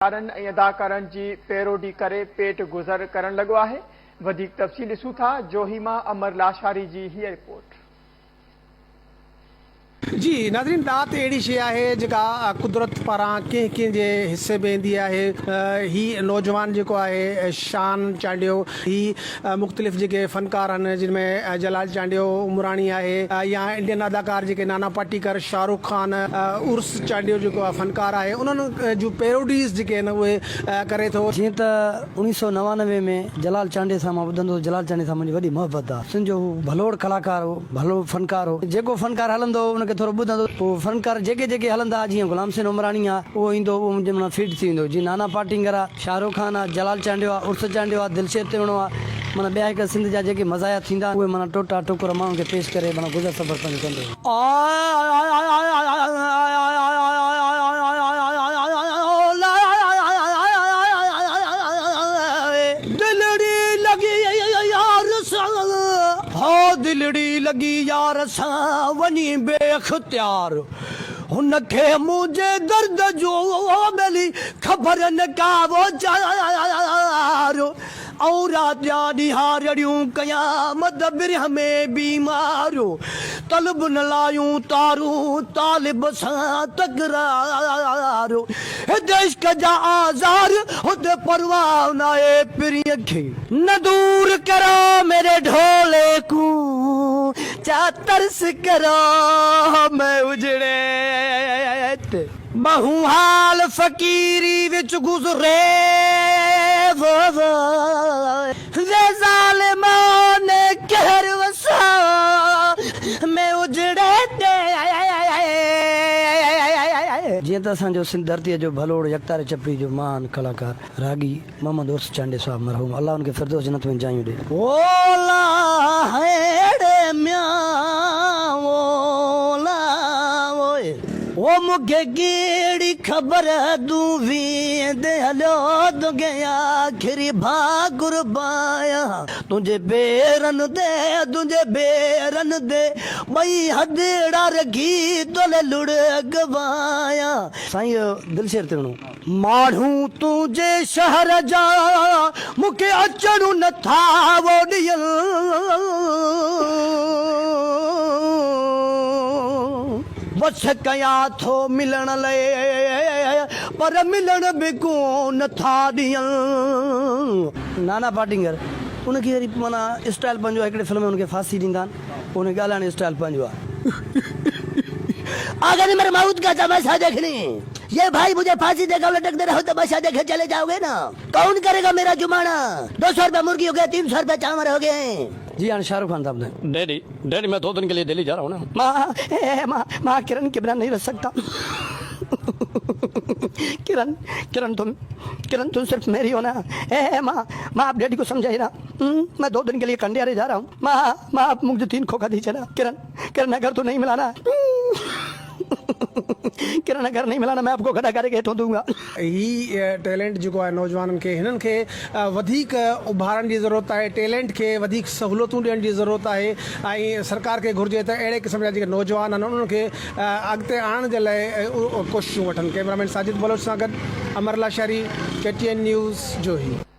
कलाकारनि ऐं अदाकारनि जी पैरोडी करे पेट गुज़र करण लॻो आहे। वधीक तफ़सील ॾिसूं था जोहिमा अमर लाशारी जी हीअ रिपोर्ट। जी नाज़रीन, दात अहिड़ी शइ आहे जेका कुदरत पारां कंहिं कंहिं जे हिसे में ईंदी आहे। ही नौजवान जेको आहे शान चांडियो, ही मुख़्तलिफ़ जेके फ़नकार आहिनि जिन में जलाल चांडियो उमराणी आहे, या इंडियन अदाकार जेके नाना पाटेकर, शाहरुख खान, उर्स चांडियो जेको आहे फ़नकार आहे, उन्हनि जूं पैरोडीज़ जेके आहिनि उहे करे थो। जीअं त 1999 में जलाल चांडियो सां मां ॿुधंदो, जलाल चांडियो सां मुंहिंजी वॾी मोहबत आहे। सिंध जो भलोड़ कलाकार हो, भलो फ़नकार हो। जेको फ़नकार हलंदो उनखे थोरो ॿुधंदो, पोइ फ़नकार जेके जेके हलंदा, जीअं गुलाम हुसैन उमराणी आहे उहो ईंदो, उहो मुंहिंजे माना फिट थी वेंदो। जीअं नाना पाटेकर आहे, शाहरुख खान आहे, जलाल चांडियो आहे, उर्स चांडियो आहे, दिलशेर तिवणो आहे, माना ॿिया हिकु सिंध जा जेके मज़ाया थींदा उहे माना टोटा टुकर माण्हुनि खे पेश करे माना गुज़र सफ़र पंहिंजो कंदो। दिलड़ी लगी यार सां वञी बेख्तियार, हुनखे मुंहिंजे दर्द जो मिली ख़बर न का वो चारो, ऐं राति जा ॾिहारियूं क़यामत बिरह में बीमारो, तलब न लायूं तारूं तालिब सां तकरारो, इश्क जा आज़ार हुते परवाह न आहे पिरीअ खे, न दूर करो मेरे ढोले को चा तरस करो मैं उजड़े, बहु हाल फकीरी विच गुज़रे वे ज़ालिमां ने कहर वसा मैं उजड़े दे। जीअं त असांजो सिंध धरतीअ जो भलोड़ यकतार चपड़ी जो महान कलाकार रागी मोहम्मद उर्स चांडियो साहब मरहूम, अल्लाह उनखे फिरदौस जन्नत में जायूं ॾे। ओला हेड़े म्यां ओला ओए ओ मूंखे कहिड़ी ख़बर तूं वेंदे हलियो तोखे आख़िरी भाउ कुर्बाया, तुंहिंजे बेरनि दे ॿई हथेड़ा रखी तोले लुड़ गवाया। साईं दिलशेर तिवणो, माण्हू तुंहिंजे शहर जा मूंखे अचणु नथा वो ॾियनि, बस कयां थो मिलण लाइ पर मिलण बि कोन था ॾियनि। नाना पाटेकर उनखे वरी माना स्टाइल पंहिंजो हिकिड़े फिल्म में उनखे फांसी ॾींदा आहिनि, उन ॻाल्हाइण स्टाइल पंहिंजो आहे। अगर मेरे मौत का तमाशा देखने ये भाई मुझे फांसी देकर लटकते रहो तमाशा देखे चले जाओगे ना, कौन करेगा मेरा जुमाना? 200 रुपए मुर्गी हो गया, 300 रुपए चावल हो गए। जी हाँ, शाहरुख खान साहब ने डैडी मैं 2 दिन के लिए दिल्ली जा रहा हूँ ना। माँ किरण के बिना नहीं रह सकता। किरण तुम सिर्फ मेरी हो ना। माँ आप डैडी को समझाइए ना, मैं 2 दिन के लिए कंडियारे जा रहा हूँ। माँ आप मुझे 3 खोखा दीजिए ना। किरण अगर तो नहीं मिलाना, किरण अगर नहीं मिलाना मैं आपको गदा करके थो दूंगा। ही टैलेंट जेको आहे नौजवाननि खे, हिननि खे वधीक उभारण जी ज़रूरत आहे, टैलेंट खे वधीक सहूलियतूं ॾियण जी ज़रूरत आहे, ऐं सरकार खे घुरिजे त अहिड़े क़िस्म जा जेके नौजवान आहिनि उन्हनि खे अॻिते आणण जे लाइ कोशिशूं वठनि। कैमरामैन साजिद बलोच सां गॾु अमर लाशारी, KTN न्यूज़ जोही।